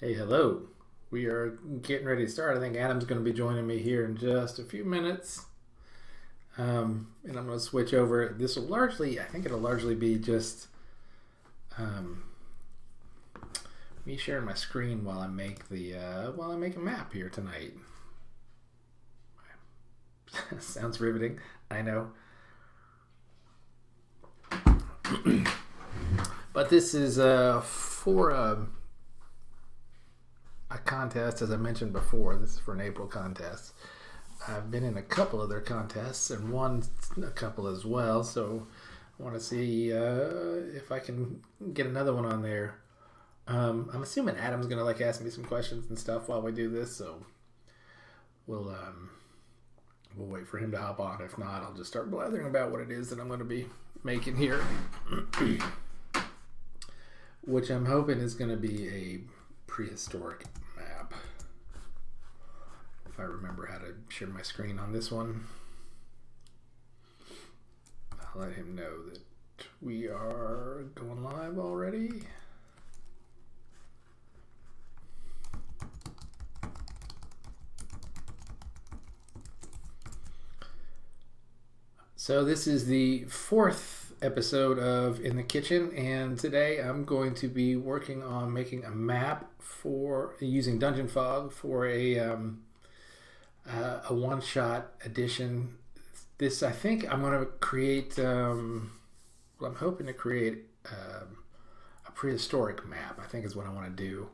Hey, hello. We are getting ready to start. I think Adam's going to be joining me here in just a few minutes. And I'm going to switch over. This will largely, I think it'll largely be just um, me sharing my screen while I make a map here tonight. Sounds riveting, I know. But this is for a contest, as I mentioned before. This is for an April contest. I've been in a couple of their contests and won a couple as well, so I want to see if I can get another one on there. I'm assuming Adam's gonna ask me some questions and stuff while we do this, so we'll wait for him to hop on. If not, I'll just start blathering about what it is that I'm going to be making here, which I'm hoping is going to be a prehistoric map. If I remember how to share my screen on this one, I'll let him know that we are going live already. So this is the fourth episode of In the Kitchen, and today I'm going to be working on making a map for using Dungeon Fog for a one-shot edition. This, I think, I'm going to create. I'm hoping to create a prehistoric map. I think is what I want to do.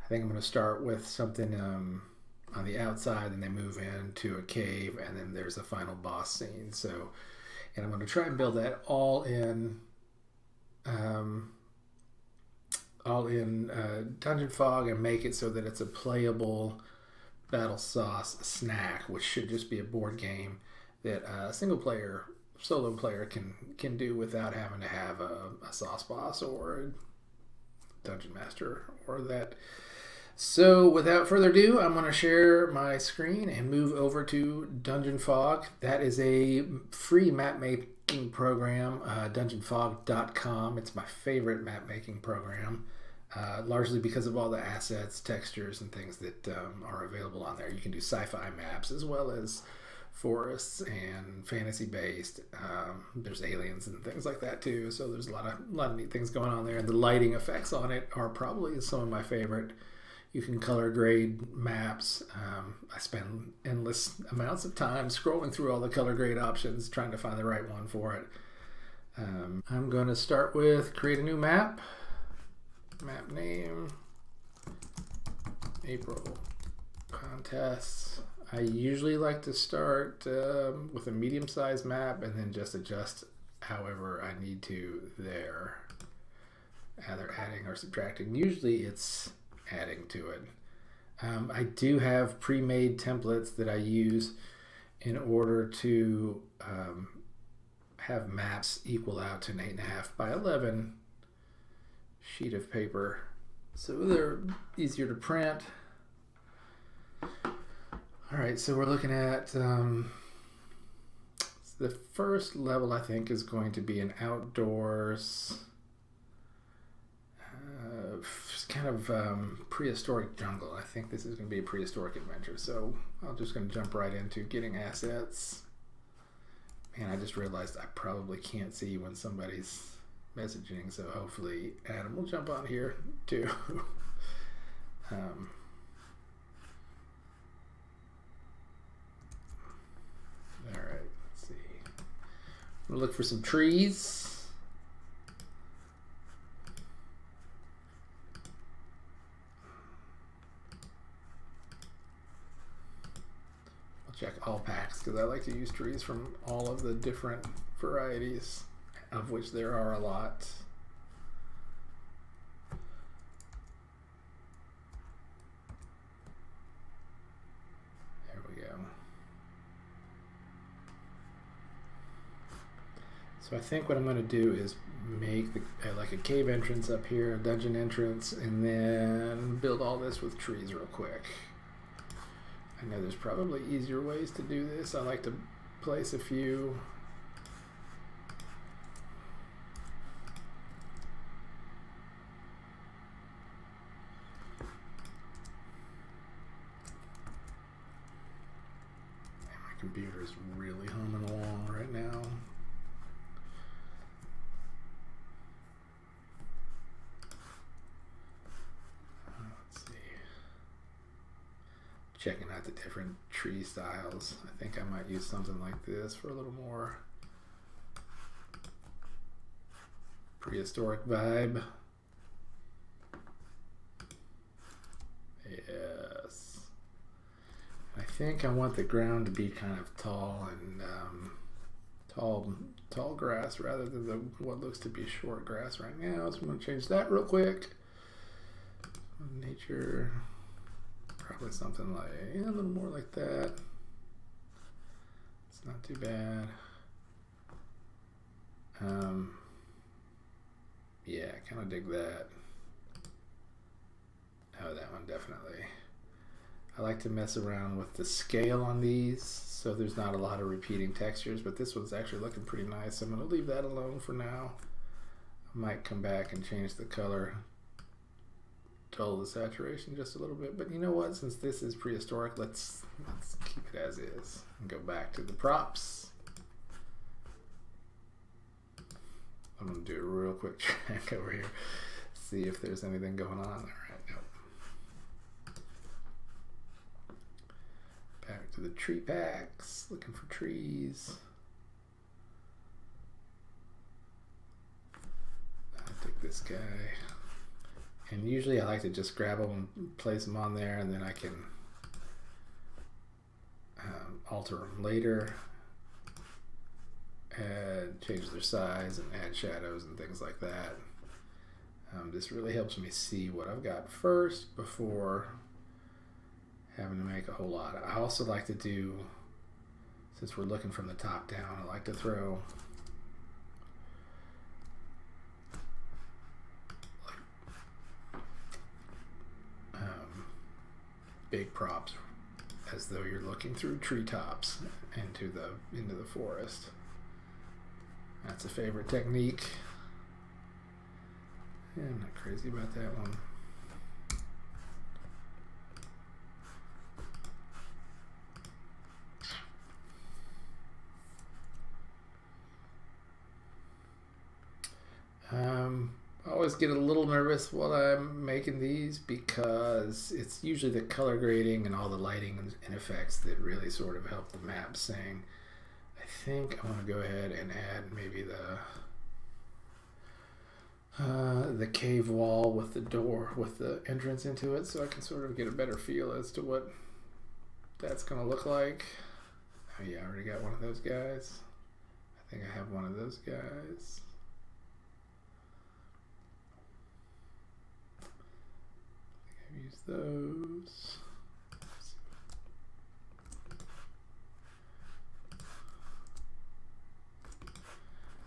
I think I'm going to start with something on the outside, and then move into a cave, and then there's a final boss scene. So, and I'm going to try and build that all in Dungeon Fog, and make it so that it's a playable BattleSauce snack, which should just be a board game that a solo player can do without having to have a sauce boss or a dungeon master or that. So without further ado, I'm going to share my screen and move over to Dungeon Fog. That is a free map making program, dungeonfog.com. It's my favorite map making program, largely because of all the assets, textures, and things that are available on there. You can do sci-fi maps as well as forests and fantasy-based. There's aliens and things like that too. So there's a lot of neat things going on there. And the lighting effects on it are probably some of my favorite. You can color grade maps. I spend endless amounts of time scrolling through all the color grade options, trying to find the right one for it. I'm going to start with create a new map. Map name, April contests. I usually like to start with a medium-sized map and then just adjust however I need to there. Either adding or subtracting. Usually it's adding to it. I do have pre-made templates that I use in order to have maps equal out to an 8.5 by 11 sheet of paper, so they're easier to print. All right, so we're looking at the first level. I think is going to be an outdoors kind of prehistoric jungle. I think this is going to be a prehistoric adventure, so I'm just going to jump right into getting assets. Man, I just realized I probably can't see when somebody's messaging, so hopefully Adam will jump on here too. All right, let's see. We'll look for some trees. Check all packs because I like to use trees from all of the different varieties, of which there are a lot. There we go. So I think what I'm going to do is make like a cave entrance up here, a dungeon entrance, and then build all this with trees real quick. I know there's probably easier ways to do this. I like to place a few computer is really humming along right now. Let's see. Checking out the different tree styles. I think I might use something like this for a little more prehistoric vibe. Yes. I think I want the ground to be kind of tall and tall grass rather than what looks to be short grass right now. So I'm going to change that real quick. Nature, probably something like a little more like that. It's not too bad. Yeah, I kind of dig that. Oh, that one definitely. I like to mess around with the scale on these so there's not a lot of repeating textures, but this one's actually looking pretty nice. I'm going to leave that alone for now. I might come back and change the color, dull the saturation just a little bit, but you know what, since this is prehistoric, let's keep it as is and go back to the props. I'm going to do a real quick check over here, see if there's anything going on. All right, nope. Back to the tree packs, looking for trees. I take this guy. And usually I like to just grab them and place them on there, and then I can alter them later and change their size and add shadows and things like that. This really helps me see what I've got first before having to make a whole lot. I also like to do, since we're looking from the top down, I like to throw big props as though you're looking through treetops into the forest. That's a favorite technique. Yeah, I'm not crazy about that one. I always get a little nervous while I'm making these because it's usually the color grading and all the lighting and effects that really sort of help the map sing. I think I want to go ahead and add maybe the cave wall with the door, with the entrance into it, so I can sort of get a better feel as to what that's going to look like. Oh yeah, I already got one of those guys. I think I have one of those guys. Use those.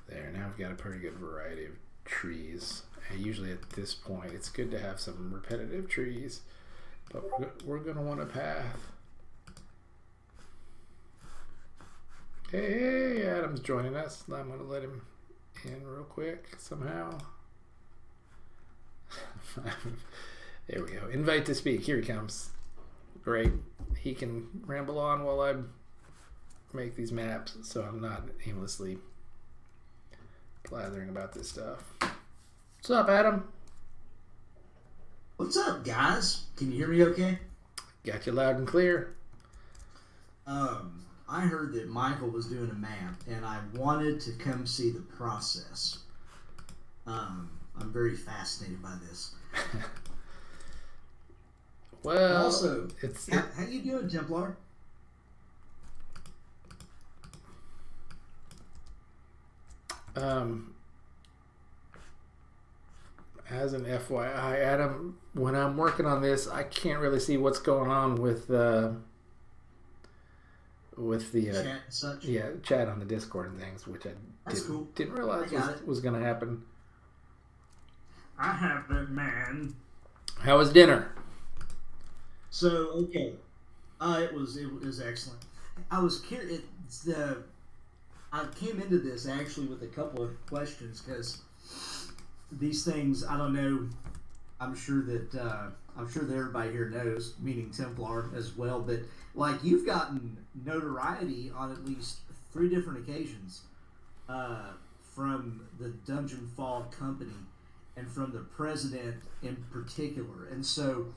There, now I've got a pretty good variety of trees. And usually at this point, it's good to have some repetitive trees, but we're going to want a path. Hey, Adam's joining us. I'm going to let him in real quick somehow. There we go. Invite to speak. Here he comes. Great. He can ramble on while I make these maps, so I'm not aimlessly blathering about this stuff. What's up, Adam? What's up, guys? Can you hear me okay? Got you loud and clear. I heard that Michael was doing a map, and I wanted to come see the process. I'm very fascinated by this. Well, also, how you doing, Templar? As an FYI, Adam, when I'm working on this, I can't really see what's going on with the chat and such. Yeah, chat on the Discord and things, which I didn't realize was going to happen. I have it, man. How was dinner? So okay, it was excellent. I was curious. I came into this actually with a couple of questions because these things, I don't know. I'm sure that I'm sure that everybody here knows, meaning Templar as well. But like you've gotten notoriety on at least 3 different occasions from the Dungeon Fall Company and from the president in particular. And so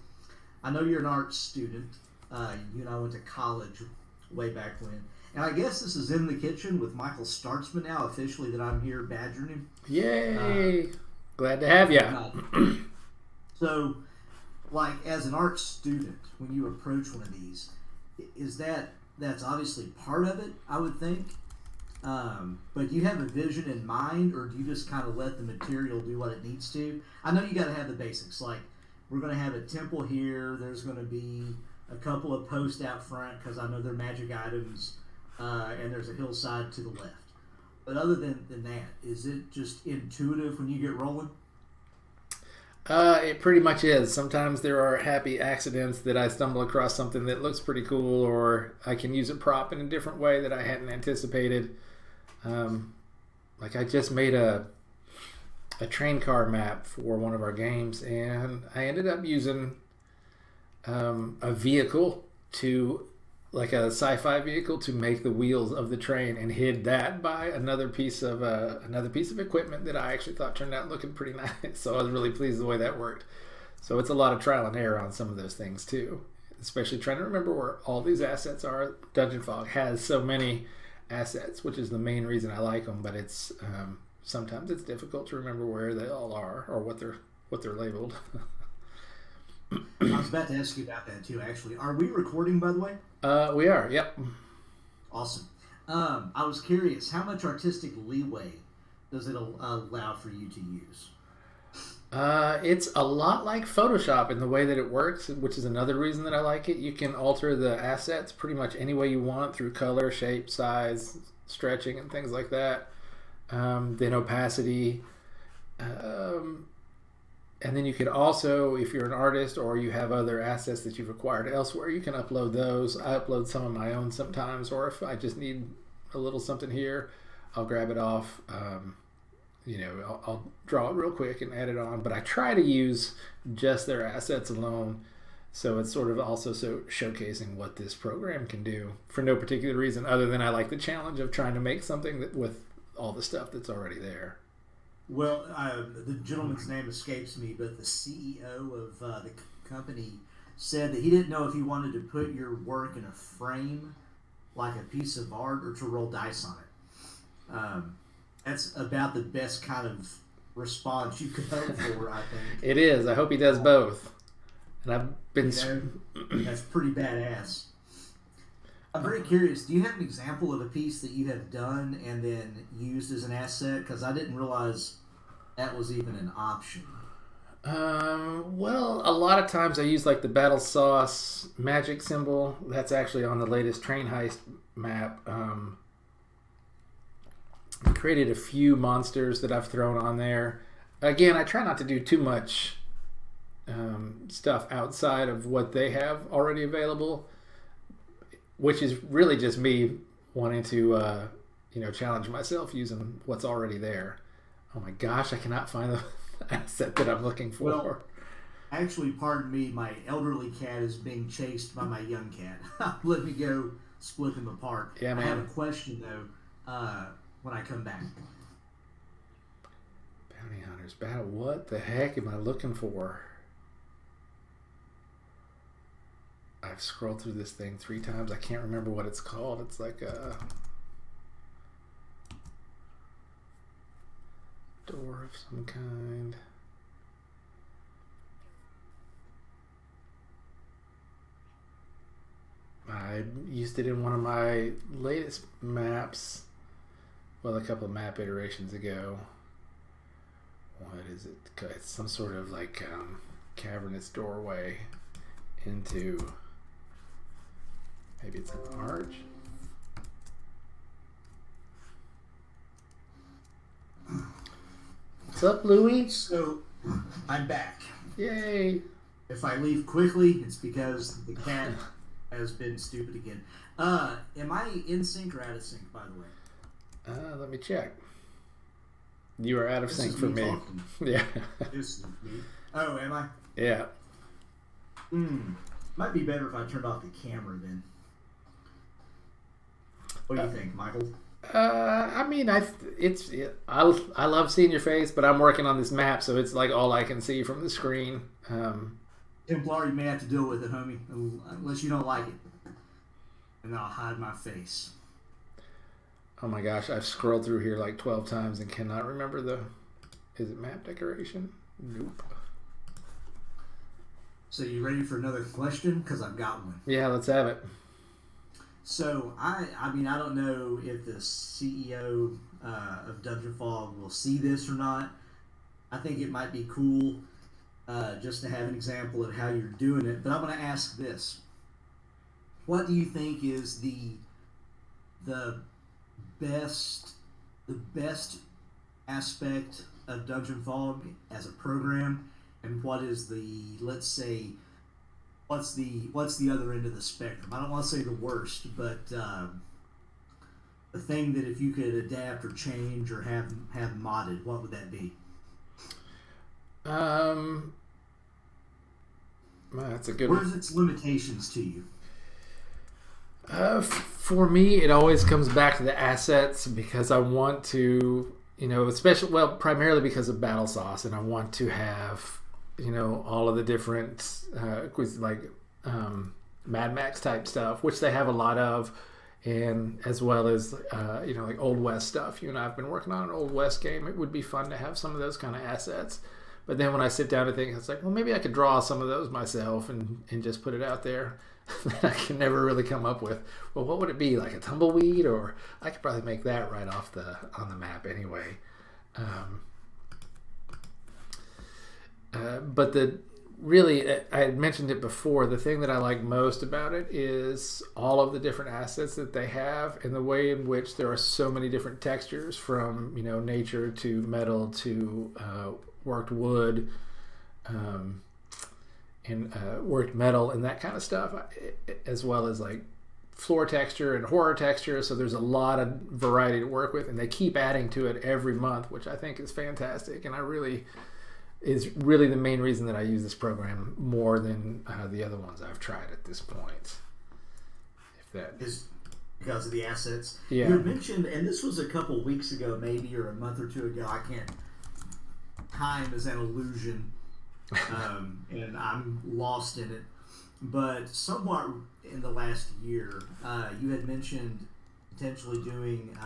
I know you're an art student. You and I went to college way back when. And I guess this is In the Kitchen with Michael Startzman now, officially, that I'm here badgering him. Yay! Glad to have you. So, like, as an art student, when you approach one of these, that's obviously part of it, I would think. But do you have a vision in mind, or do you just kind of let the material do what it needs to? I know you got to have the basics. Like, we're going to have a temple here. There's going to be a couple of posts out front because I know they're magic items, and there's a hillside to the left. But other than that, is it just intuitive when you get rolling? It pretty much is. Sometimes there are happy accidents that I stumble across something that looks pretty cool, or I can use a prop in a different way that I hadn't anticipated. Like I just made a train car map for one of our games, and I ended up using a vehicle to, like a sci-fi vehicle, to make the wheels of the train, and hid that by another piece of equipment that I actually thought turned out looking pretty nice. So I was really pleased the way that worked. So it's a lot of trial and error on some of those things too, especially trying to remember where all these assets are. Dungeon Fog has so many assets, which is the main reason I like them, but it's sometimes it's difficult to remember where they all are or what they're labeled. I was about to ask you about that too, actually. Are we recording, by the way? We are, yep. Awesome. I was curious, how much artistic leeway does it allow for you to use? It's a lot like Photoshop in the way that it works, which is another reason that I like it. You can alter the assets pretty much any way you want through color, shape, size, stretching, and things like that. Then opacity. And then you can also, if you're an artist or you have other assets that you've acquired elsewhere, you can upload those. I upload some of my own sometimes, or if I just need a little something here, I'll grab it off. I'll draw it real quick and add it on. But I try to use just their assets alone. So it's sort of also showcasing what this program can do for no particular reason other than I like the challenge of trying to make something with all the stuff that's already there. Well, the gentleman's name escapes me, but the CEO of the company said that he didn't know if he wanted to put your work in a frame, like a piece of art, or to roll dice on it. That's about the best kind of response you could hope for, I think. It is. I hope he does both. And I've been... that's pretty badass. I'm very curious, do you have an example of a piece that you have done and then used as an asset? Because I didn't realize that was even an option. Well, a lot of times I use like the BattleSauce magic symbol. That's actually on the latest train heist map. I created a few monsters that I've thrown on there. Again, I try not to do too much stuff outside of what they have already available, which is really just me wanting to, challenge myself using what's already there. Oh my gosh, I cannot find the asset that I'm looking for. Well, actually, pardon me, my elderly cat is being chased by my young cat. Let me go split them apart. Yeah, man. I have a question, though, when I come back. Bounty hunters, what the heck am I looking for? I've scrolled through this thing 3 times. I can't remember what it's called. It's like a door of some kind. I used it in one of my latest maps. Well, a couple of map iterations ago. What is it? It's some sort of like cavernous doorway into... Maybe it's an arch. What's up, Louie? So, I'm back. Yay! If I leave quickly, it's because the cat has been stupid again. Am I in sync or out of sync, by the way? Let me check. You are out of sync for me. Talking. Yeah. This is me. Oh, am I? Yeah. Might be better if I turned off the camera then. What do you think, Michael? I mean, I love seeing your face, but I'm working on this map, so it's like all I can see from the screen. Templar, you may have to deal with it, homie, unless you don't like it. And then I'll hide my face. Oh my gosh, I've scrolled through here like 12 times and cannot remember the... Is it map decoration? Nope. So you ready for another question? Because I've got one. Yeah, let's have it. So I mean, I don't know if the CEO of Dungeon Fog will see this or not. I think it might be cool just to have an example of how you're doing it. But I'm going to ask this: what do you think is the best aspect of Dungeon Fog as a program, and what is the, let's say, what's the other end of the spectrum? I don't want to say the worst, but the thing that if you could adapt or change or have modded, what would that be? That's a good one. What is its limitations to you? For me, it always comes back to the assets, because I want to, especially, well, primarily because of BattleSauce, and I want to have, all of the different, Mad Max type stuff, which they have a lot of, and as well as, like Old West stuff. You and I have been working on an Old West game. It would be fun to have some of those kind of assets. But then when I sit down and think, it's like, well, maybe I could draw some of those myself and just put it out there. I can never really come up with, well, what would it be, like a tumbleweed? Or I could probably make that right off on the map anyway. But I had mentioned it before, the thing that I like most about it is all of the different assets that they have, and the way in which there are so many different textures, from nature to metal to worked wood, and worked metal and that kind of stuff, as well as like floor texture and horror texture. So there's a lot of variety to work with, and they keep adding to it every month, which I think is fantastic. And is really the main reason that I use this program more than the other ones I've tried at this point. If that is because of the assets. Yeah. You had mentioned, and this was a couple weeks ago, maybe, or a month or two ago. I can't. Time is an illusion, and I'm lost in it. But somewhat in the last year, you had mentioned potentially doing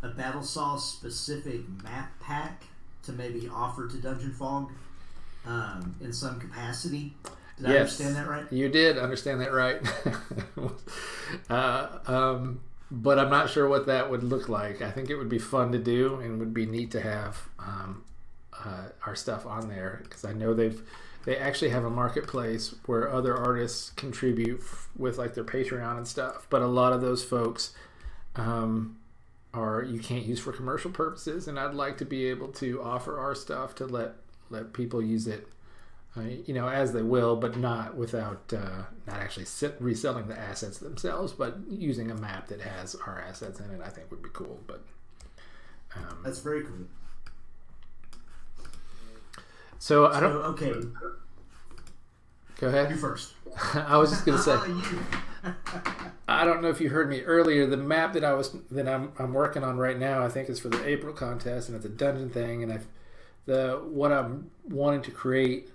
a BattleSauce specific map pack to maybe offer to Dungeon Fog in some capacity. Did I understand that right? You did understand that right. But I'm not sure what that would look like. I think it would be fun to do, and would be neat to have our stuff on there, because I know they actually have a marketplace where other artists contribute with like their Patreon and stuff. But a lot of those folks you can't use for commercial purposes, and I'd like to be able to offer our stuff to let people use it, as they will, but not without not actually reselling the assets themselves, but using a map that has our assets in it. I think would be cool. But that's very cool. So okay. Go ahead. You first. I was just gonna say. I don't know if you heard me earlier. The map that I'm working on right now, I think is for the April contest, and it's a dungeon thing. And what I'm wanting to create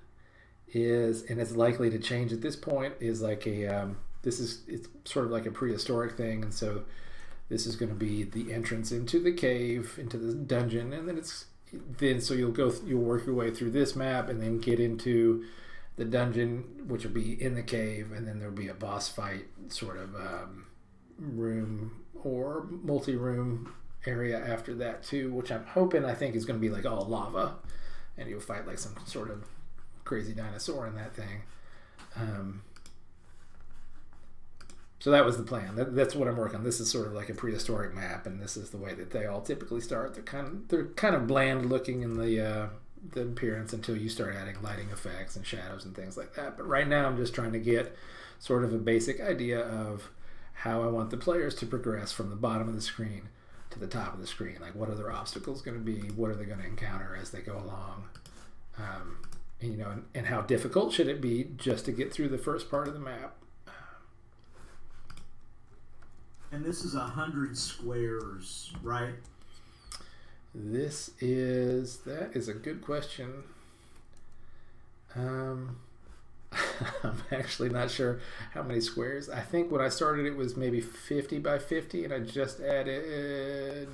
is, and it's likely to change at this point, is like it's sort of like a prehistoric thing, and so this is going to be the entrance into the cave, into the dungeon, and so you'll work your way through this map, and then get into the dungeon, which will be in the cave, and then there'll be a boss fight sort of room or multi-room area after that too, which I think is going to be like all lava, and you'll fight like some sort of crazy dinosaur in that thing. So that was the plan. That's what I'm working on. This is sort of like a prehistoric map, and this is the way that they all typically start. They're kind of bland looking in the appearance until you start adding lighting effects and shadows and things like that. But right now I'm just trying to get sort of a basic idea of how I want the players to progress from the bottom of the screen to the top of the screen. Like, what are their obstacles going to be? What are they going to encounter as they go along? and how difficult should it be just to get through the first part of the map. And this is 100 squares, right? That is a good question. I'm actually not sure how many squares. I think when I started it was maybe 50 by 50, and I just added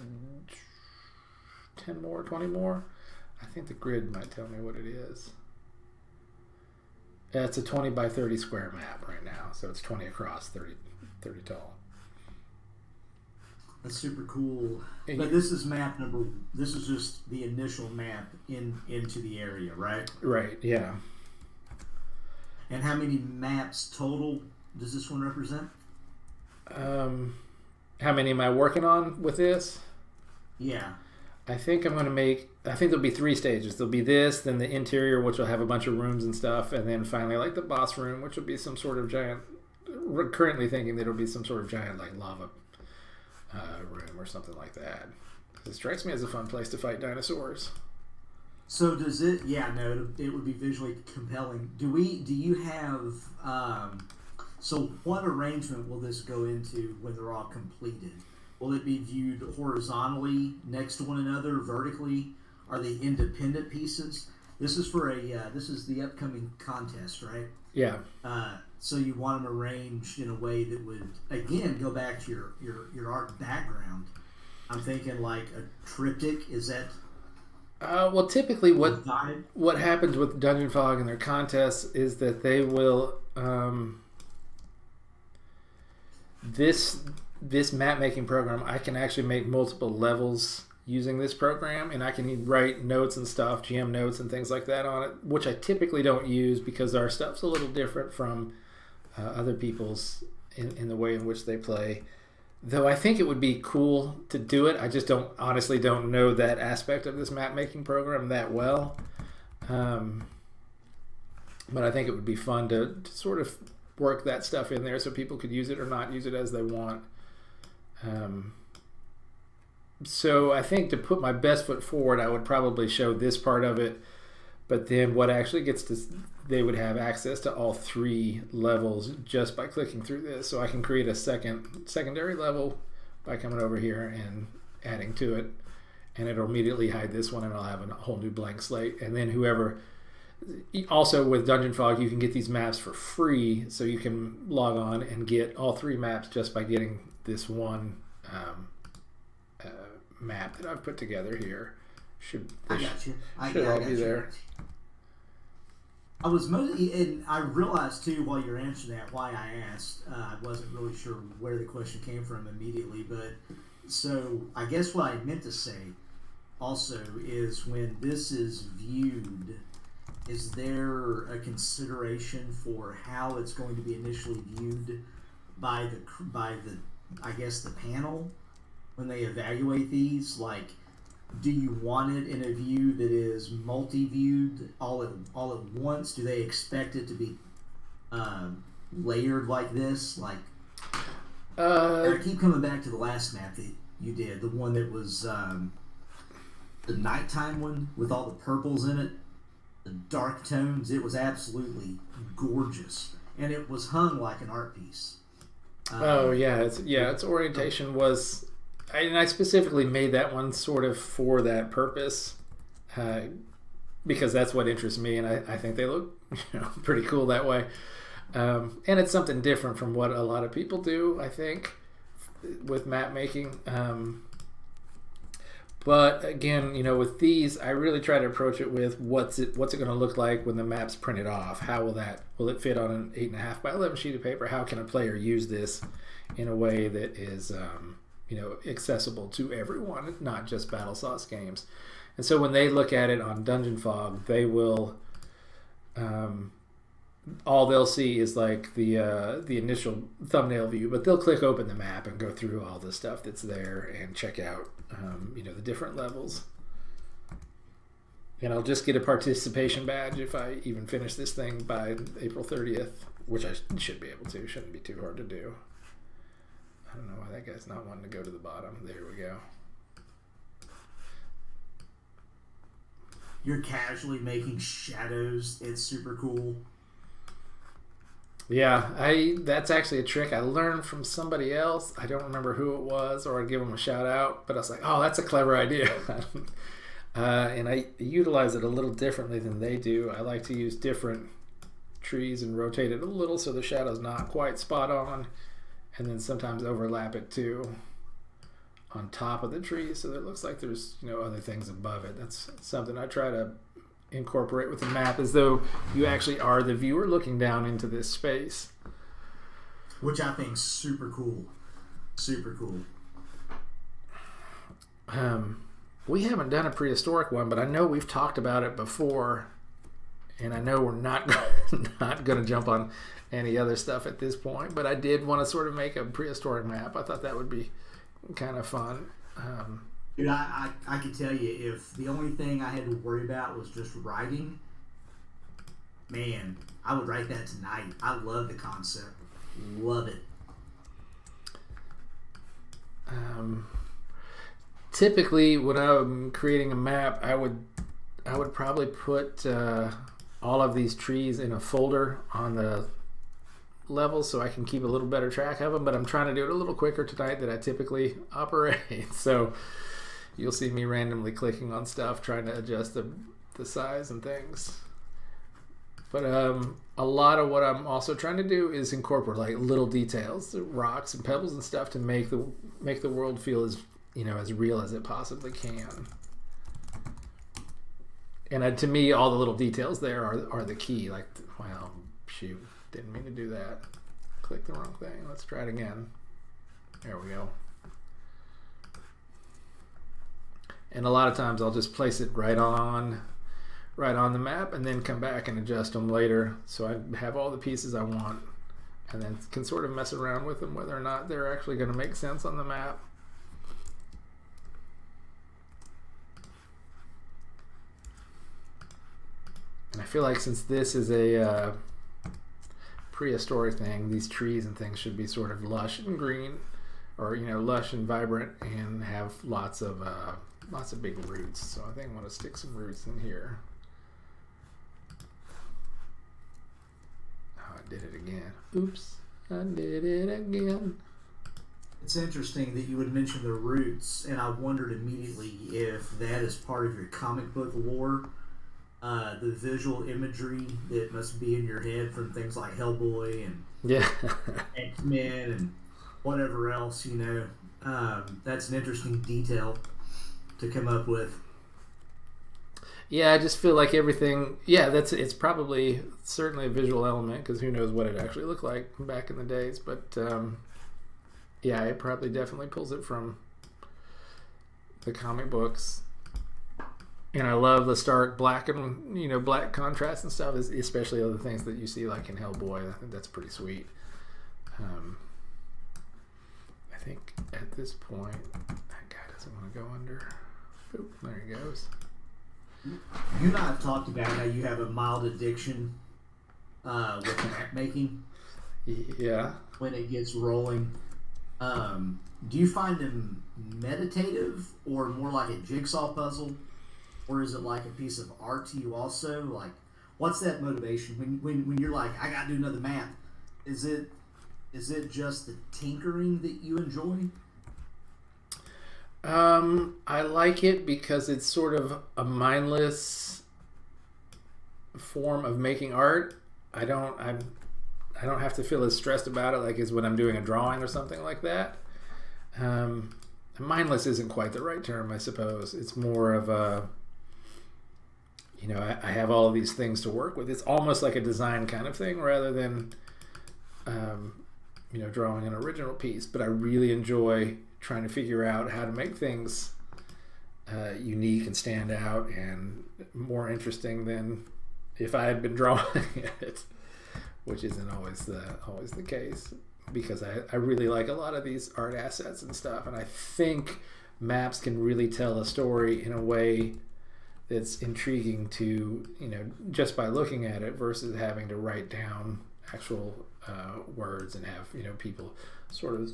10 more, 20 more. I think the grid might tell me what it is. It's a 20 by 30 square map right now, so it's 20 across, 30 tall. That's super cool. But this is map number. This is just the initial map into the area, right? Right. Yeah. And how many maps total does this one represent? How many am I working on with this? Yeah. I think there'll be 3 stages. There'll be this, then the interior, which will have a bunch of rooms and stuff, and then finally like the boss room, which will be some sort of giant. We're currently thinking that it'll be some sort of giant like lava room or something like that. It strikes me as a fun place to fight dinosaurs. So does it? Yeah, no, it would be visually compelling. Do you have? So what arrangement will this go into when they're all completed? Will it be viewed horizontally next to one another, vertically? Are they independent pieces? This is for this is the upcoming contest, right? Yeah. So you want them arranged in a way that would, again, go back to your art background. I'm thinking like a triptych. Is that? Well, typically what happens with Dungeon Fog and their contests is that they will this map making program, I can actually make multiple levels using this program, and I can write notes and stuff, GM notes and things like that on it, which I typically don't use because our stuff's a little different from other people's in the way in which they play. Though I think it would be cool to do it. I just honestly don't know that aspect of this map making program that well. But I think it would be fun to sort of work that stuff in there so people could use it or not use it as they want. So I think to put my best foot forward, I would probably show this part of it, but then what actually they would have access to all 3 levels just by clicking through this. So I can create a secondary level by coming over here and adding to it, and it'll immediately hide this one, and I'll have a whole new blank slate. And then also with Dungeon Fog, you can get these maps for free, so you can log on and get all 3 maps just by getting this one map that I've put together here. I got you. Should all be there. I was mostly, and I realized too while you're answering that why I asked. I wasn't really sure where the question came from immediately, but so I guess what I meant to say also is when this is viewed, is there a consideration for how it's going to be initially viewed by the I guess the panel when they evaluate these? Like, do you want it in a view that is multi-viewed all at once? Do they expect it to be layered like this? Like, I keep coming back to the last map that you did, the one that was the nighttime one with all the purples in it, the dark tones. It was absolutely gorgeous, and it was hung like an art piece. Its orientation was. I specifically made that one sort of for that purpose, because that's what interests me, and I think they look pretty cool that way. And it's something different from what a lot of people do, I think, with map making. But again, with these, I really try to approach it with what's it going to look like when the map's printed off? How will it fit on an 8.5 by 11 sheet of paper? How can a player use this in a way that is accessible to everyone, not just BattleSauce games? And so when they look at it on Dungeon Fog, they will all they'll see is like the initial thumbnail view, but they'll click open the map and go through all the stuff that's there and check out the different levels. And I'll just get a participation badge if I even finish this thing by April 30th, which I should be able to. Shouldn't be too hard to do. I don't know why that guy's not wanting to go to the bottom. There we go. you're casually making shadows. It's super cool. Yeah, that's actually a trick I learned from somebody else. I don't remember who it was, or I'd give them a shout out, but I was like, oh, that's a clever idea. And I utilize it a little differently than they do. I like to use different trees and rotate it a little so the shadow's not quite spot on, and then sometimes overlap it too on top of the tree so that it looks like there's other things above it. That's something I try to incorporate with the map, as though you actually are the viewer looking down into this space, which I think is super cool. We haven't done a prehistoric one, but I know we've talked about it before, and I know we're not going to jump on any other stuff at this point, but I did want to sort of make a prehistoric map. I thought that would be kind of fun. Dude, I can tell you, if the only thing I had to worry about was just writing, man, I would write that tonight. I love the concept. Love it. Typically, when I'm creating a map, I would probably put all of these trees in a folder on the level so I can keep a little better track of them, but I'm trying to do it a little quicker tonight than I typically operate. So you'll see me randomly clicking on stuff, trying to adjust the size and things. But a lot of what I'm also trying to do is incorporate like little details, rocks and pebbles and stuff, to make the world feel as as real as it possibly can. And to me, all the little details there are the key. Like, well, shoot, didn't mean to do that. Click the wrong thing. Let's try it again. There we go. And a lot of times I'll just place it right on the map and then come back and adjust them later, so I have all the pieces I want, and then can sort of mess around with them whether or not they're actually going to make sense on the map. And I feel like since this is a prehistoric thing, these trees and things should be sort of lush and green, or lush and vibrant, and have lots of big roots. So I think I want to stick some roots in here. Oh, I did it again. Oops, I did it again. It's interesting that you would mention the roots, and I wondered immediately if that is part of your comic book lore. The visual imagery that must be in your head from things like Hellboy and X-Men and whatever else, that's an interesting detail to come up with. Yeah, I just feel like everything, it's probably certainly a visual element, because who knows what it actually looked like back in the days, but it probably definitely pulls it from the comic books. And I love the stark black and black contrast and stuff, especially other things that you see like in Hellboy. I think that's pretty sweet. I think at this point that guy doesn't want to go under. Oop, there he goes. You and I have talked about how you have a mild addiction with map making. Yeah. When it gets rolling, do you find them meditative or more like a jigsaw puzzle? Or is it like a piece of art to you also? Like, what's that motivation when you're like, I gotta do another map? Is it just the tinkering that you enjoy? I like it because it's sort of a mindless form of making art. I don't have to feel as stressed about it like as when I'm doing a drawing or something like that. Mindless isn't quite the right term, I suppose. It's more of a I have all of these things to work with. It's almost like a design kind of thing rather than, drawing an original piece. But I really enjoy trying to figure out how to make things unique and stand out and more interesting than if I had been drawing it, which isn't always the case, because I really like a lot of these art assets and stuff. And I think maps can really tell a story in a way that's intriguing to just by looking at it, versus having to write down actual words and have people sort of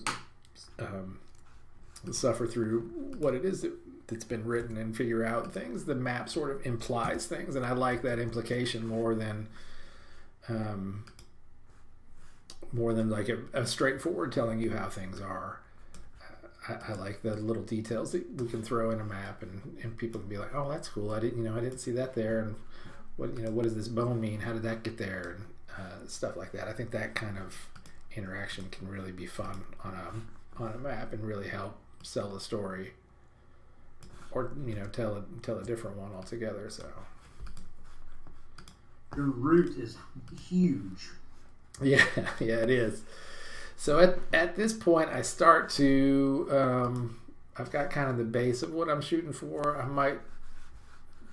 suffer through what it is that's been written and figure out things. The map sort of implies things, and I like that implication more than like a straightforward telling you how things are. I like the little details that we can throw in a map, and people can be like, "Oh, that's cool. I didn't see that there." And what does this bone mean? How did that get there? And stuff like that. I think that kind of interaction can really be fun on a map and really help sell the story, or tell a different one altogether. So your route is huge. Yeah, it is. So at this point, I start to I've got kind of the base of what I'm shooting for.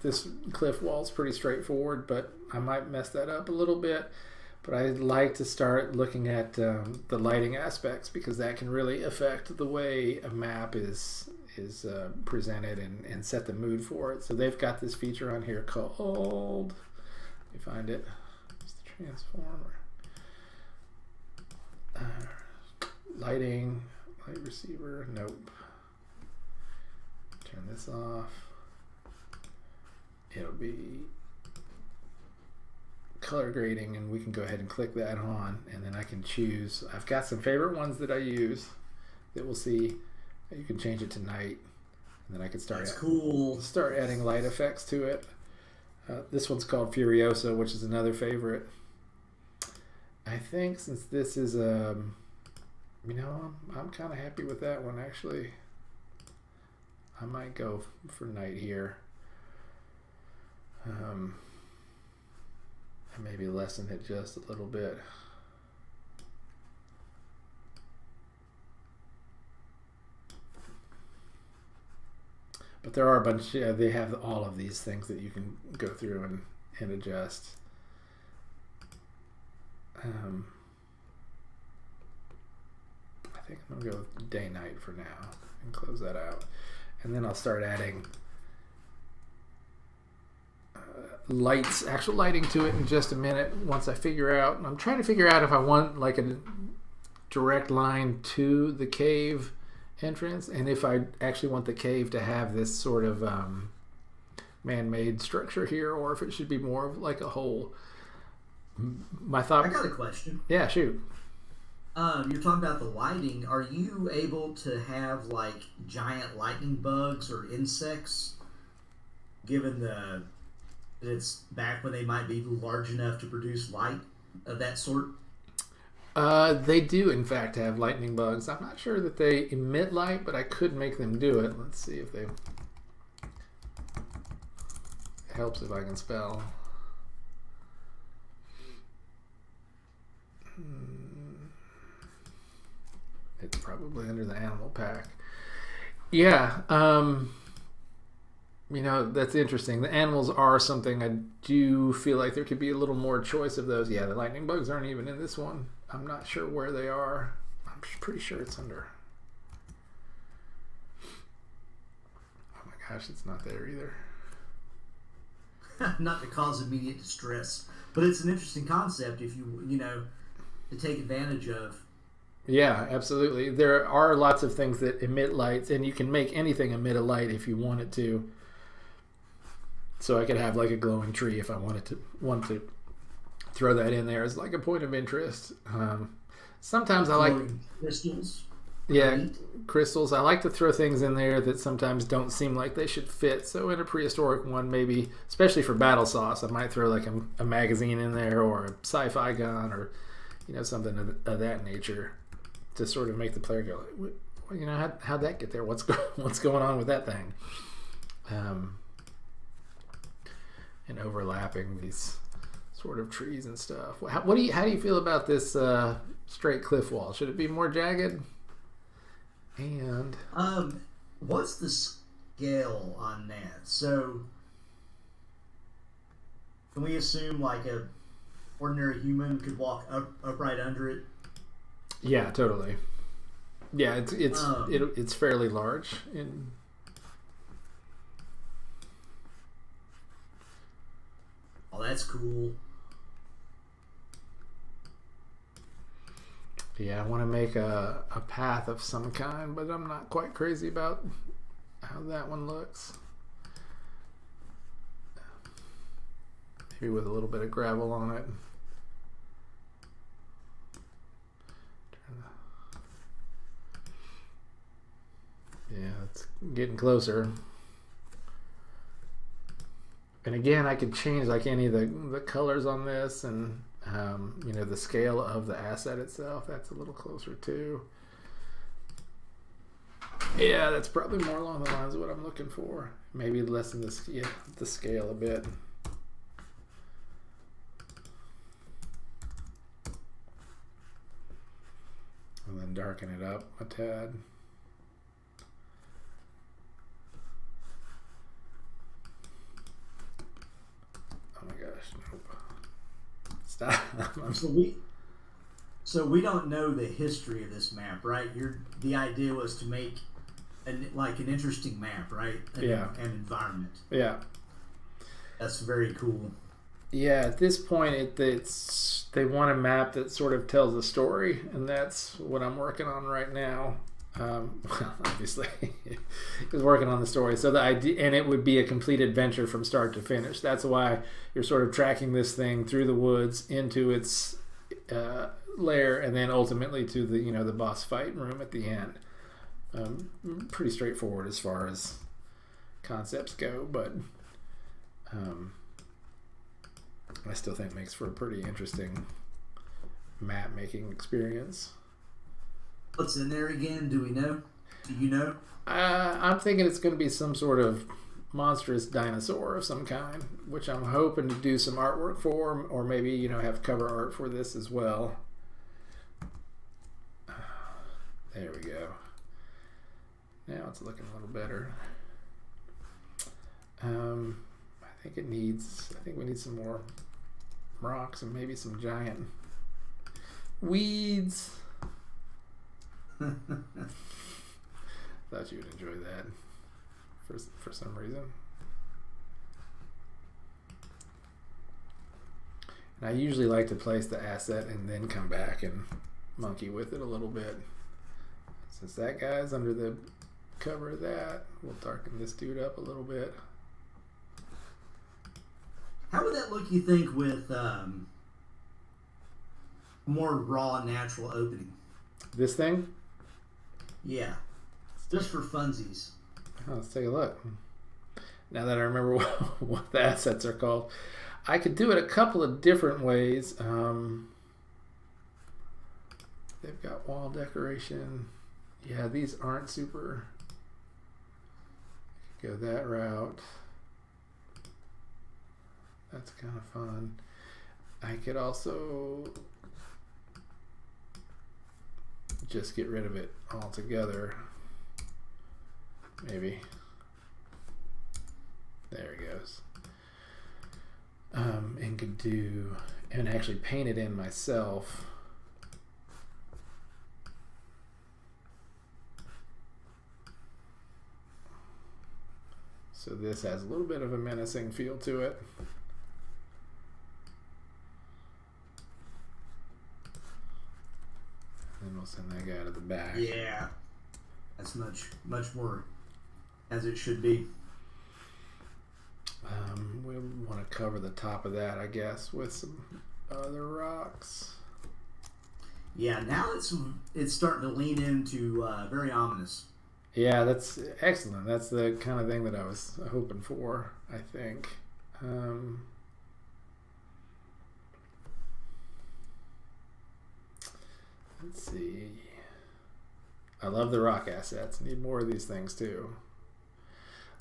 This cliff wall's pretty straightforward, but I might mess that up a little bit. But I'd like to start looking at the lighting aspects, because that can really affect the way a map is presented and set the mood for it. So they've got this feature on here called, let me find it, it's the transformer. Lighting, light receiver, nope. Turn this off. It'll be color grading, and we can go ahead and click that on, and then I can choose. I've got some favorite ones that I use that we'll see. You can change it to night, and then I can start adding light effects to it. This one's called Furiosa, which is another favorite. I think since this is I'm kind of happy with that one, actually. I might go for night here. And maybe lessen it just a little bit. But there are a bunch, they have all of these things that you can go through and adjust. I think I'm going to go with day-night for now and close that out. And then I'll start adding lights, actual lighting to it in just a minute once I figure out. I'm trying to figure out if I want like a direct line to the cave entrance, and if I actually want the cave to have this sort of man-made structure here, or if it should be more of like a hole. My thought. I got a question. Yeah, shoot. You're talking about the lighting. Are you able to have like giant lightning bugs or insects, given that it's back when they might be large enough to produce light of that sort? They do, in fact, have lightning bugs. I'm not sure that they emit light, but I could make them do it. Let's see if they... It helps if I can spell. It's probably under the animal pack. Yeah, that's interesting. The animals are something I do feel like there could be a little more choice of those. Yeah, the lightning bugs aren't even in this one. I'm not sure where they are. I'm pretty sure it's under. Oh my gosh, it's not there either. Not to cause immediate distress, but it's an interesting concept if you to take advantage of. Yeah, absolutely. There are lots of things that emit lights, and you can make anything emit a light if you want it to. So I could have like a glowing tree if I want to throw that in there as like a point of interest. Sometimes I like crystals. Yeah, right? Crystals. I like to throw things in there that sometimes don't seem like they should fit. So in a prehistoric one, maybe, especially for BattleSauce, I might throw like a magazine in there, or a sci-fi gun, or something of that nature, to sort of make the player go, how'd that get there? What's going on with that thing? And overlapping these sort of trees and stuff. How do you feel about this straight cliff wall? Should it be more jagged? And what's the scale on that? So can we assume like a ordinary human could walk upright under it? Yeah, totally. Yeah, it's fairly large. Oh, that's cool. Yeah, I want to make a path of some kind, but I'm not quite crazy about how that one looks. Maybe with a little bit of gravel on it. Yeah, it's getting closer. And again, I could change like any of the colors on this, and you know, the scale of the asset itself. That's a little closer too. Yeah, that's probably more along the lines of what I'm looking for. Maybe lessen the scale a bit. And then darken it up a tad. Oh my gosh, nope. Stop. So we don't know the history of this map, right? The idea was to make an interesting map, right? An environment. Yeah. That's very cool. Yeah, at this point, they want a map that sort of tells a story, and that's what I'm working on right now. Well, obviously, is working on the story. So the idea, and it would be a complete adventure from start to finish. That's why you're sort of tracking this thing through the woods into its lair, and then ultimately to the boss fight room at the end. Pretty straightforward as far as concepts go, but I still think makes for a pretty interesting map making experience. What's in there again? Do we know? Do you know? I'm thinking it's going to be some sort of monstrous dinosaur of some kind, which I'm hoping to do some artwork for, or maybe have cover art for this as well. There we go. Now it's looking a little better. I think we need some more rocks and maybe some giant weeds. Thought you would enjoy that for some reason. And I usually like to place the asset and then come back and monkey with it a little bit. Since that guy's under the cover of that, we'll darken this dude up a little bit. How would that look, you think, with more raw, natural opening? This thing? Yeah. Just for funsies. Oh, let's take a look. Now that I remember what the assets are called. I could do it a couple of different ways. They've got wall decoration. Yeah, these aren't super. I could go that route. That's kind of fun. I could also just get rid of it altogether. Maybe. There it goes. And could do, and actually paint it in myself. So this has a little bit of a menacing feel to it. And we'll send that guy to the back. Yeah. That's much more as it should be. We'll want to cover the top of that, I guess, with some other rocks. Yeah, now it's starting to lean into very ominous. Yeah, that's excellent. That's the kind of thing that I was hoping for, I think. Let's see. I love the rock assets. Need more of these things too.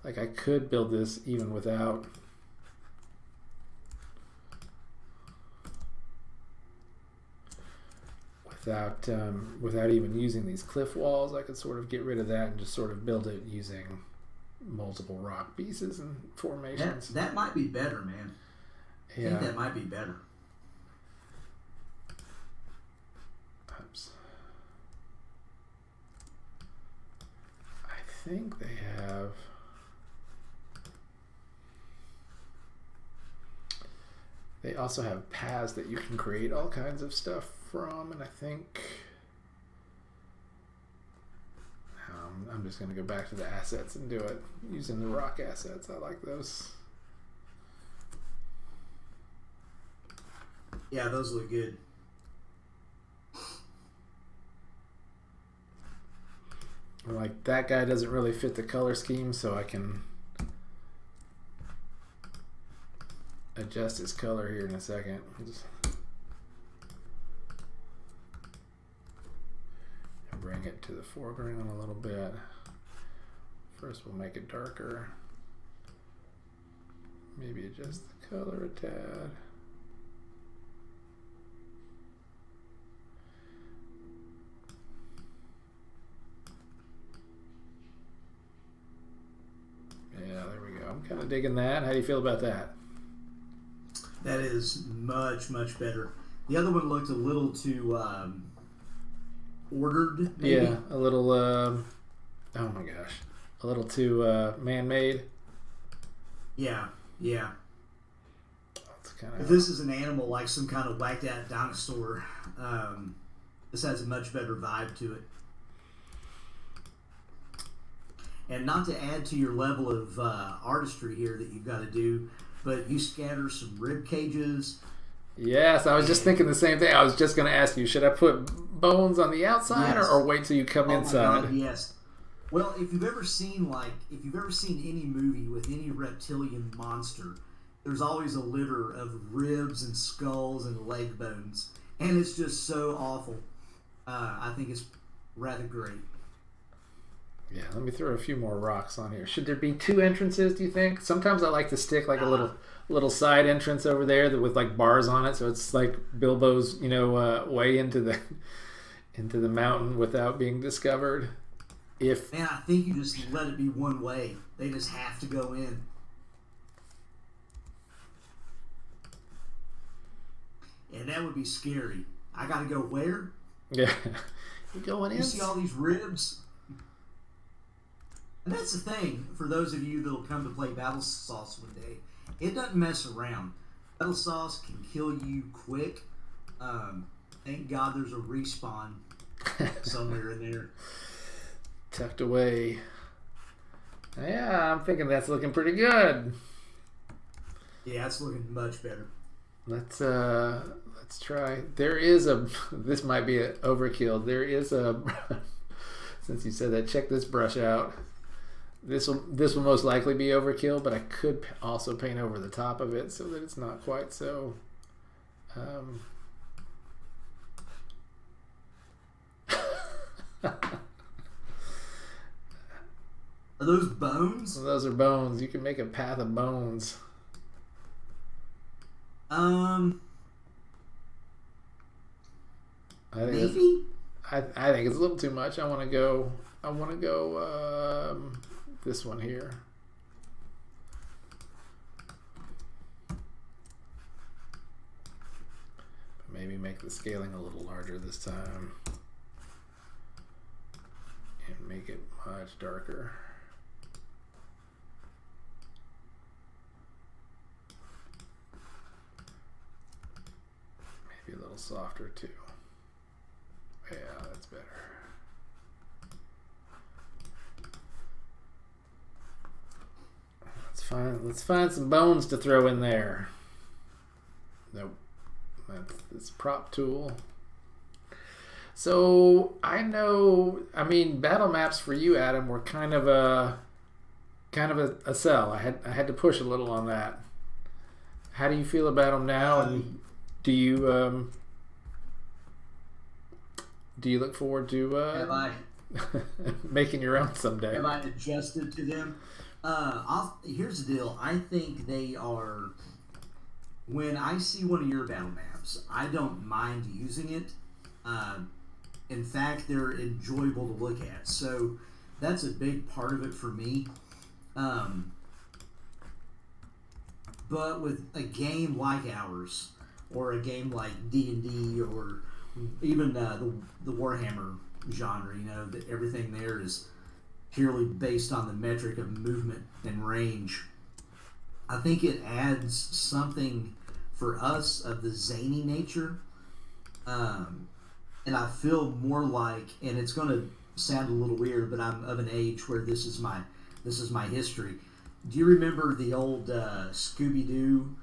Like I could build this even without even using these cliff walls. I could sort of get rid of that and just sort of build it using multiple rock pieces and formations. That might be better, man. Yeah. I think that might be better. Oops. I think they have. They also have paths that you can create all kinds of stuff from, and I think I'm just going to go back to the assets and do it using the rock assets. I like those. Yeah, those look good. Like that guy doesn't really fit the color scheme, so I can adjust his color here in a second. Just bring it to the foreground a little bit. First we'll make it darker. Maybe adjust the color a tad. Yeah, there we go. I'm kind of digging that. How do you feel about that? That is much, much better. The other one looked a little too ordered, maybe. Yeah, a little, oh my gosh, a little too man-made. Yeah. That's kinda... If this is an animal like some kind of whacked-out dinosaur, this has a much better vibe to it. And not to add to your level of artistry here that you've got to do, but you scatter some rib cages. Yes, I was just thinking the same thing. I was just going to ask you, should I put bones on the outside Yes. or wait till you come inside? My God, yes. Well, if you've ever seen any movie with any reptilian monster, there's always a litter of ribs and skulls and leg bones, and it's just so awful. I think it's rather great. Yeah, let me throw a few more rocks on here. Should there be two entrances, do you think? Sometimes I like to stick like a little side entrance over there with like bars on it, so it's like Bilbo's, way into the mountain without being discovered. Man, I think you just let it be one way. They just have to go in. And that would be scary. I got to go where? Yeah, you going in? You see all these ribs? And that's the thing, for those of you that'll come to play BattleSauce one day, it doesn't mess around. BattleSauce can kill you quick. Thank God there's a respawn somewhere in there. Tucked away. Yeah, I'm thinking that's looking pretty good. Yeah, it's looking much better. Let's try. There is a, this might be an overkill. There is a, since you said that, check this brush out. This will most likely be overkill, but I could also paint over the top of it so that it's not quite so. Are those bones? So those are bones. You can make a path of bones. Maybe. I think it's a little too much. I want to go this one here. Maybe make the scaling a little larger this time and make it much darker. Maybe a little softer too. Yeah, that's better. Let's find some bones to throw in there. Nope. That's this prop tool. So I mean, battle maps for you, Adam, were kind of a sell. I had to push a little on that. How do you feel about them now? And do you look forward to making your own someday? Have I adjusted to them? Here's the deal. I think they are. When I see one of your battle maps, I don't mind using it. In fact, they're enjoyable to look at. So that's a big part of it for me. But with a game like ours, or a game like D&D, or even the Warhammer genre, that everything there is purely based on the metric of movement and range. I think it adds something for us of the zany nature, and I feel more like, and it's going to sound a little weird, but I'm of an age where this is my history. Do you remember the old Scooby Doo,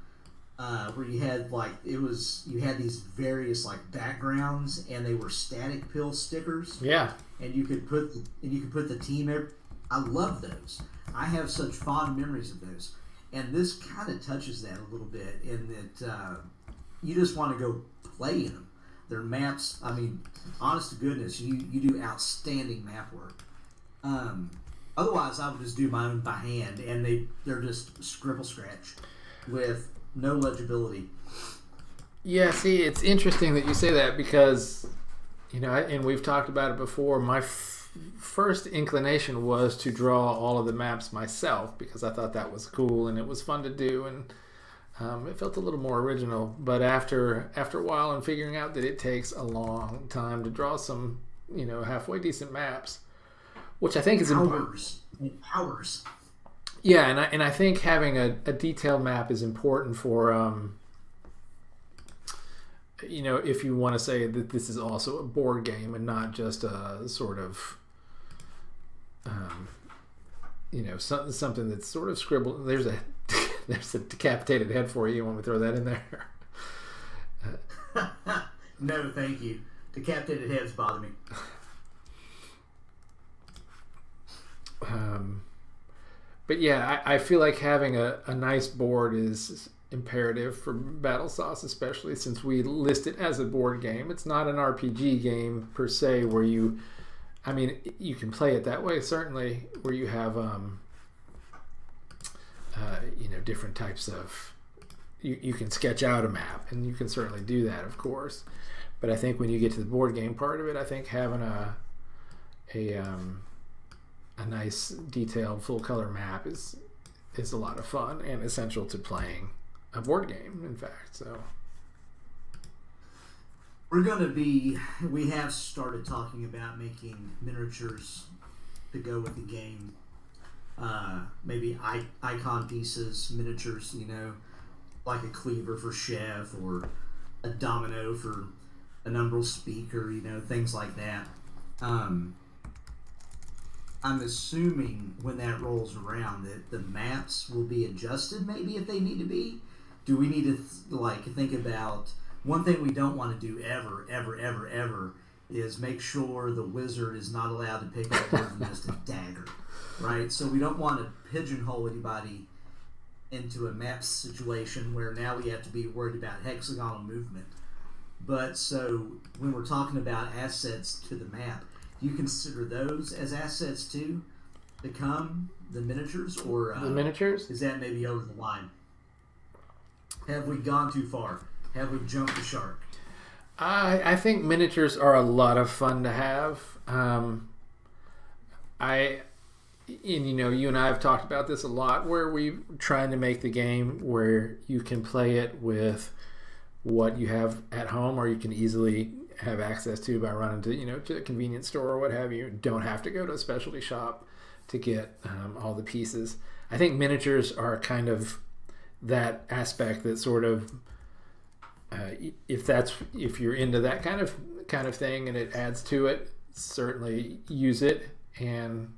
where you had you had these various like backgrounds, and they were static pill stickers? Yeah. And you could put the team. I love those. I have such fond memories of those, and this kind of touches that a little bit in that you just want to go play in them. Their maps, I mean, honest to goodness, you do outstanding map work. Otherwise, I would just do my own by hand, and they're just scribble scratch with no legibility. Yeah, see, it's interesting that you say that because, and we've talked about it before, my first inclination was to draw all of the maps myself because I thought that was cool and it was fun to do, and it felt a little more original. But after a while and figuring out that it takes a long time to draw some, halfway decent maps, which I think is hours. Yeah, and I think having a detailed map is important for, if you want to say that this is also a board game and not just a sort of, something that's sort of scribbled. There's a decapitated head for you. You want me to throw that in there? No, thank you. Decapitated heads bother me. But yeah, I feel like having a nice board is imperative for BattleSauce, especially since we list it as a board game. It's not an RPG game per se where you can play it that way, certainly, where you have different types of you can sketch out a map, and you can certainly do that, of course. But I think when you get to the board game part of it, I think having a nice detailed full color map is a lot of fun and essential to playing a board game, in fact. So we have started talking about making miniatures to go with the game. Maybe icon pieces, miniatures, like a cleaver for chef or a domino for an umbral speaker, things like that. I'm assuming when that rolls around that the maps will be adjusted, maybe, if they need to be. Do we need to think about one thing we don't want to do ever is make sure the wizard is not allowed to pick up more than just a dagger, right? So we don't want to pigeonhole anybody into a map situation where now we have to be worried about hexagonal movement. But so when we're talking about assets to the map, do you consider those as assets too, become the miniatures, or the miniatures? Is that maybe over the line? Have we gone too far? Have we jumped the shark? I think miniatures are a lot of fun to have. You and I have talked about this a lot, where we're trying to make the game where you can play it with what you have at home, or you can easily have access to by running to a convenience store or what have you. Don't have to go to a specialty shop to get all the pieces. I think miniatures are kind of that aspect that sort of if you're into that kind of thing and it adds to it, certainly use it. And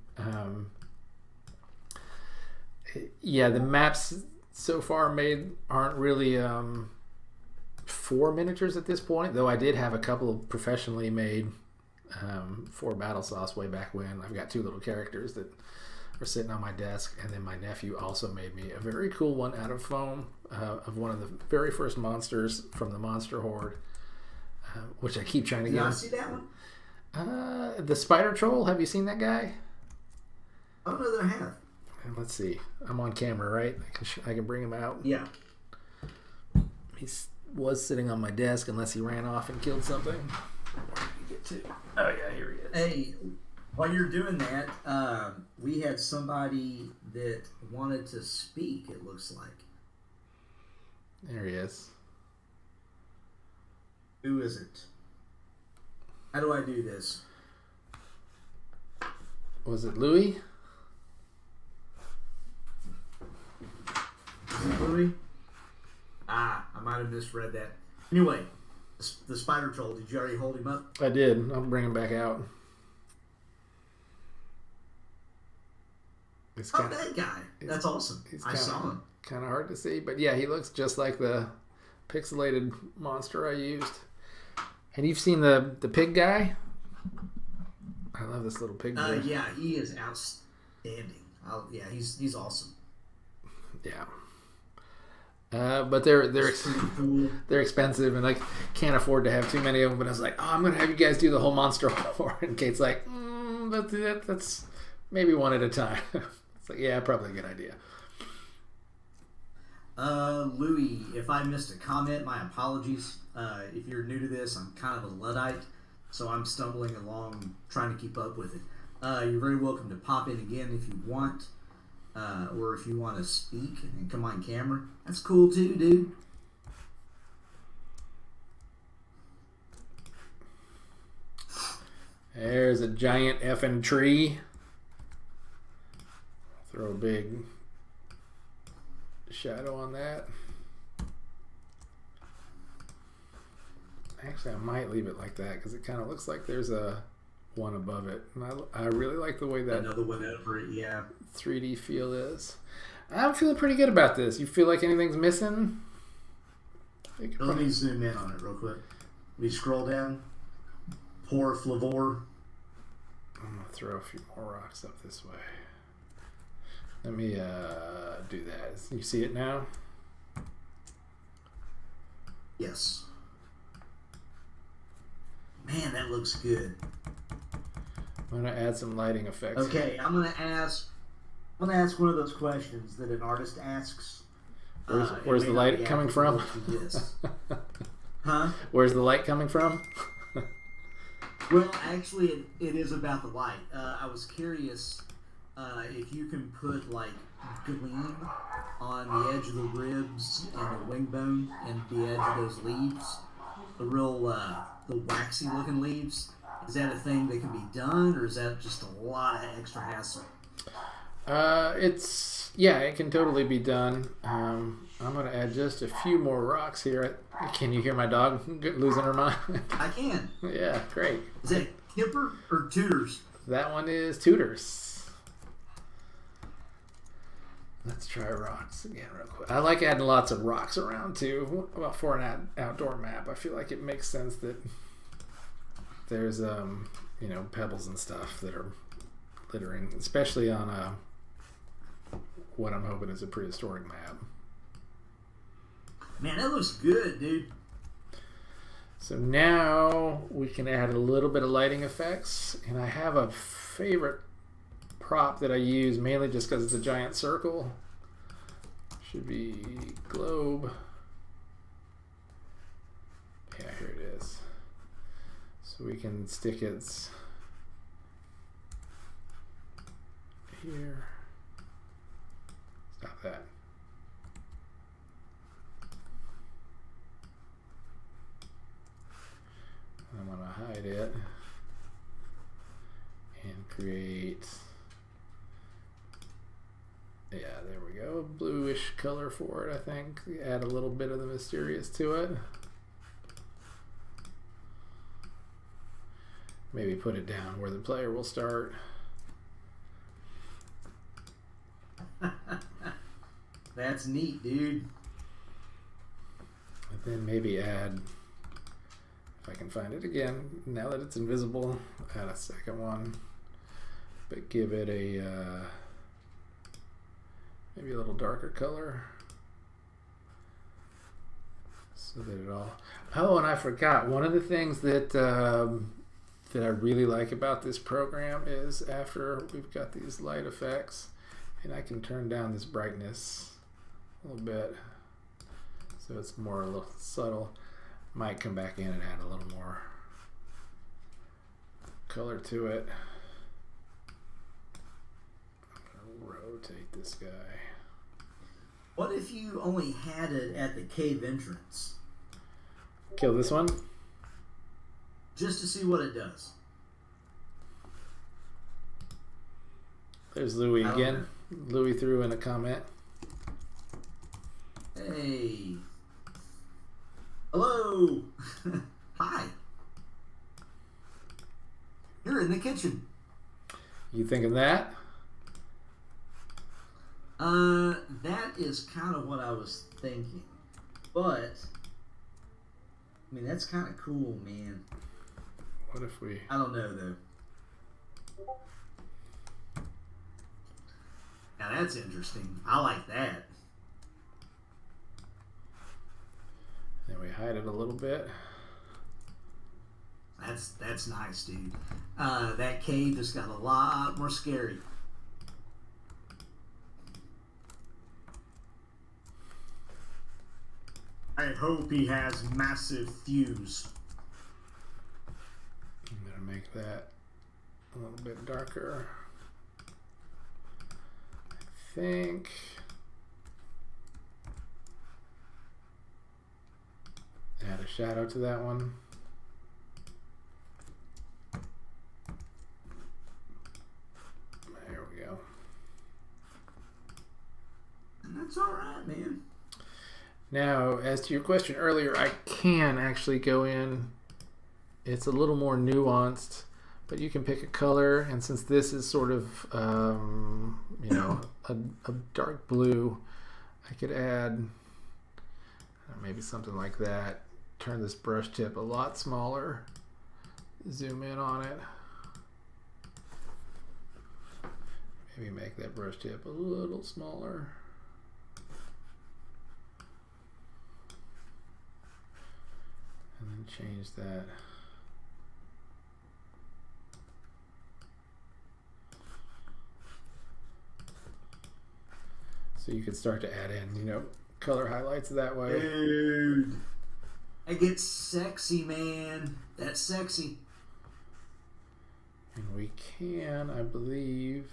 the maps so far made aren't really for miniatures at this point, though I did have a couple of professionally made for BattleSauce way back when. I've got two little characters that are sitting on my desk, and then my nephew also made me a very cool one out of foam of one of the very first monsters from the Monster Horde, which I keep trying to get. Did I see that one? The Spider Troll. Have you seen that guy? I don't know that I have. Let's see. I'm on camera, right? I can bring him out. Yeah. He was sitting on my desk unless he ran off and killed something. Where did he get to? Oh yeah, here he is. Hey, while you're doing that, we had somebody that wanted to speak, it looks like. There he is. Who is it? How do I do this? Was it Louis? Is it Louis? I might have misread that. Anyway, the Spider Troll, did you already hold him up? I did. I'll bring him back out. It's Oh, that guy. That's awesome. I saw him. Kind of hard to see, but yeah, he looks just like the pixelated monster I used. And you've seen the pig guy? I love this little pig dude. Yeah, he is outstanding. Yeah, he's awesome. Yeah. But they're expensive, and I can't afford to have too many of them. But I was like, oh, I'm gonna have you guys do the whole monster war, and Kate's like, that's maybe one at a time. It's like, yeah, probably a good idea. Louis, if I missed a comment, my apologies. If you're new to this, I'm kind of a Luddite, so I'm stumbling along trying to keep up with it. You're very welcome to pop in again if you want, or if you want to speak and come on camera. That's cool too, dude. There's a giant effing tree. Throw a big shadow on that. Actually, I might leave it like that because it kind of looks like there's a one above it. And I really like the way that another one over it, yeah. 3D feel is. I'm feeling pretty good about this. You feel like anything's missing? Let me zoom in on it real quick. We scroll down. Poor Flavor. I'm going to throw a few more rocks up this way. Let me do that. You see it now? Yes. Man, that looks good. I'm going to add some lighting effects. Okay, I'm gonna ask one of those questions that an artist asks. Where's the light coming from? Huh? Where's the light coming from? Well, actually, it is about the light. I was curious if you can put like gleam on the edge of the ribs and the wing bone and the edge of those leaves, the real the waxy looking leaves. Is that a thing that can be done, or is that just a lot of extra hassle? It can totally be done. I'm going to add just a few more rocks here. Can you hear my dog losing her mind? I can. Yeah, great. Is that Kipper or Tutors? That one is Tutors. Let's try rocks again real quick. I like adding lots of rocks around too. Well, for an outdoor map, I feel like it makes sense that there's pebbles and stuff that are littering, especially on what I'm hoping is a prehistoric map. Man, that looks good, dude. So now we can add a little bit of lighting effects, and I have a favorite prop that I use mainly just because it's a giant circle. Should be globe. Yeah, here it is. So we can stick it here. Stop that. I'm going to hide it and create, yeah, there we go, bluish color for it, I think. Add a little bit of the mysterious to it. Maybe put it down where the player will start. That's neat, dude. And then maybe add, if I can find it again, now that it's invisible, add a second one, but give it a maybe a little darker color so that it all. Oh, and I forgot, one of the things that that I really like about this program is after we've got these light effects, and I can turn down this brightness a little bit so it's more a little subtle. Might come back in and add a little more color to it. I'm gonna rotate this guy. What if you only had it at the cave entrance? Kill this one? Just to see what it does. There's Louis again. Louis threw in a comment. Hey. Hello. Hi. You're in the kitchen. You thinking that? That is kind of what I was thinking, but I mean that's kind of cool, man. What if we? I don't know though. Now that's interesting. I like that. Then we hide it a little bit. That's nice, dude. That cave just got a lot more scary. I hope he has massive thews. I'm gonna make that a little bit darker. I think. Add a shadow to that one. There we go. And that's all right, man. Now, as to your question earlier, I can actually go in. It's a little more nuanced, but you can pick a color, and since this is sort of, you know, a dark blue, I could add maybe something like that. Turn this brush tip a lot smaller. Zoom in on it. Maybe make that brush tip a little smaller. And then change that. So you could start to add in, you know, color highlights that way. Dude. It gets sexy, man. That's sexy. And we can, I believe,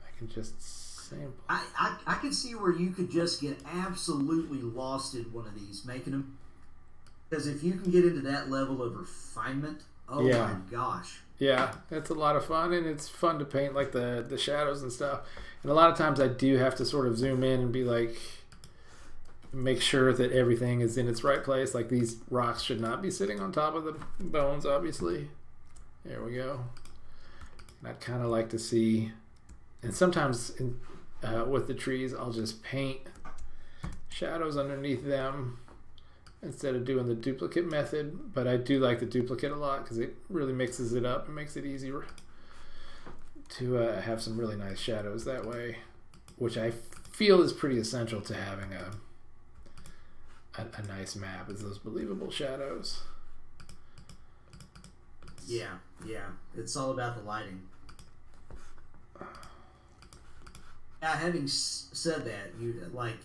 I can just sample. I can see where you could just get absolutely lost in one of these, making them. Because if you can get into that level of refinement, oh Yeah. my gosh. Yeah, that's a lot of fun, and it's fun to paint like the shadows and stuff. And a lot of times I do have to sort of zoom in and be like, make sure that everything is in its right place. Like these rocks should not be sitting on top of the bones, obviously. There we go. And I'd kind of like to see, and sometimes with the trees, I'll just paint shadows underneath them instead of doing the duplicate method. But I do like the duplicate a lot because it really mixes it up and makes it easier to have some really nice shadows that way, which I feel is pretty essential to having a nice map, is those believable shadows. Yeah, yeah. It's all about the lighting. Now, having said that, you like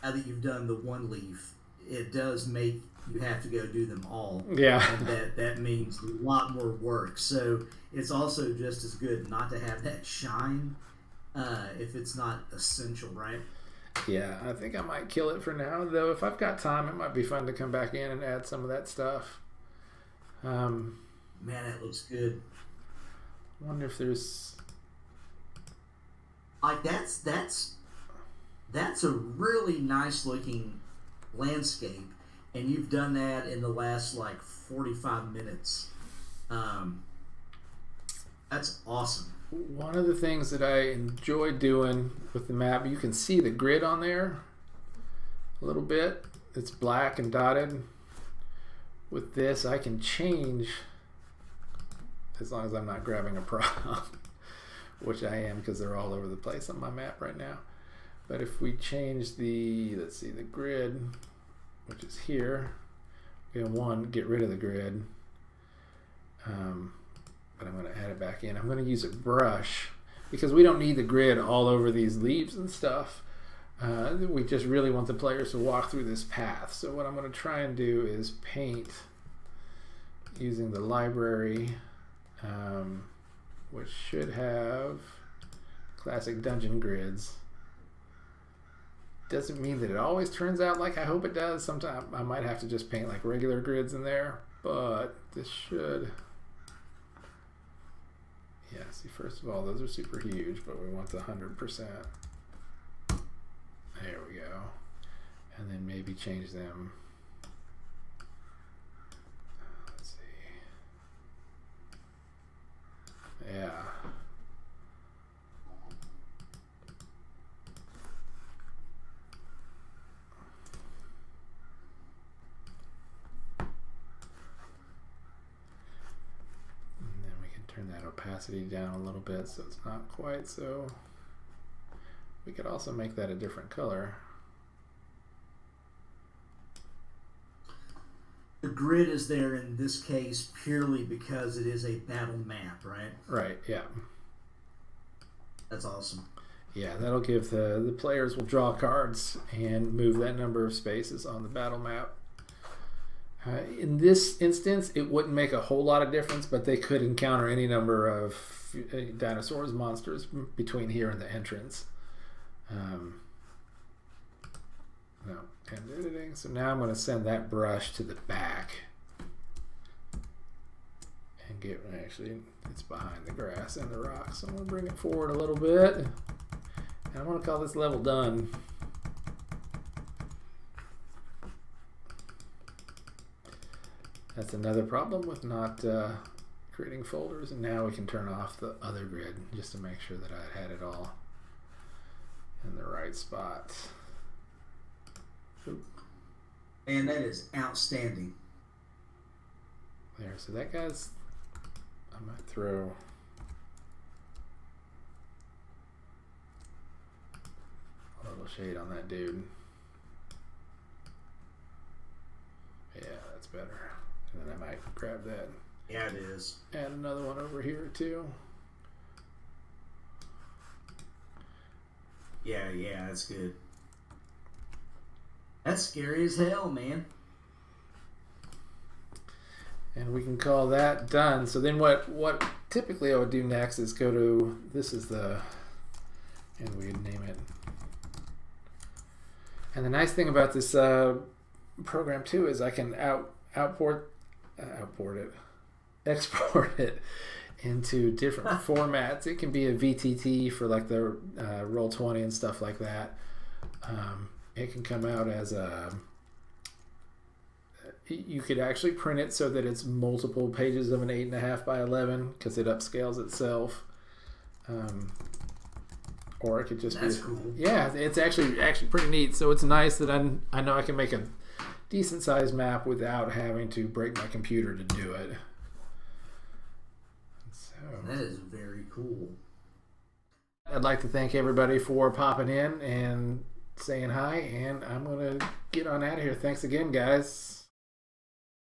now that you've done the one leaf, it does make you have to go do them all. Yeah. And that means a lot more work. So it's also just as good not to have that shine if it's not essential, right? Yeah, I think I might kill it for now, though. If I've got time, it might be fun to come back in and add some of that stuff. Man, that looks good. I wonder if there's like that's a really nice looking landscape, and you've done that in the last like 45 minutes. That's awesome. one of the things that I enjoy doing with the map. You can see the grid on there a little bit. It's black and dotted. With this, I can change, as long as I'm not grabbing a prop, which I am because they're all over the place on my map right now. But if we change the, let's see, the grid, which is here, we have one, get rid of the grid. But I'm going to add it back in. I'm going to use a brush because we don't need the grid all over these leaves and stuff. We just really want the players to walk through this path. So what I'm going to try and do is paint using the library, which should have classic dungeon grids. Doesn't mean that it always turns out like I hope it does. Sometimes I might have to just paint like regular grids in there, but this should. Yeah, see, first of all, those are super huge, but we want the 100%. There we go. And then maybe change them. Let's see. Yeah. Turn that opacity down a little bit so it's not quite so. We could also make that a different color. The grid is there in this case purely because it is a battle map, right? Right, yeah. That's awesome. Yeah, that'll give the players will draw cards and move that number of spaces on the battle map. In this instance, it wouldn't make a whole lot of difference, but they could encounter any number of dinosaurs, monsters between here and the entrance. No, end editing. So now I'm going to send that brush to the back. And get, actually, it's behind the grass and the rocks. So I'm going to bring it forward a little bit. And I'm going to call this level done. That's another problem with not creating folders. And now we can turn off the other grid just to make sure that I had it all in the right spot. Oop. And that is outstanding. There, so that guy's, I might throw a little shade on that dude. Yeah, that's better. And then I might grab that. Yeah, it is. Add another one over here too. Yeah, that's good. That's scary as hell, man. And we can call that done. So then what typically I would do next is go to, this is the, and we would name it. And the nice thing about this program too is I can export it into different formats. It can be a VTT for like the Roll20 and stuff like that. It can come out as a, you could actually print it so that it's multiple pages of an 8.5 by 11 because it upscales itself. Or it could just That's be, cool. Yeah, it's actually pretty neat. So it's nice that I know I can make a decent sized map without having to break my computer to do it. So That is very cool. I'd like to thank everybody for popping in and saying hi, and I'm going to get on out of here. Thanks again, guys.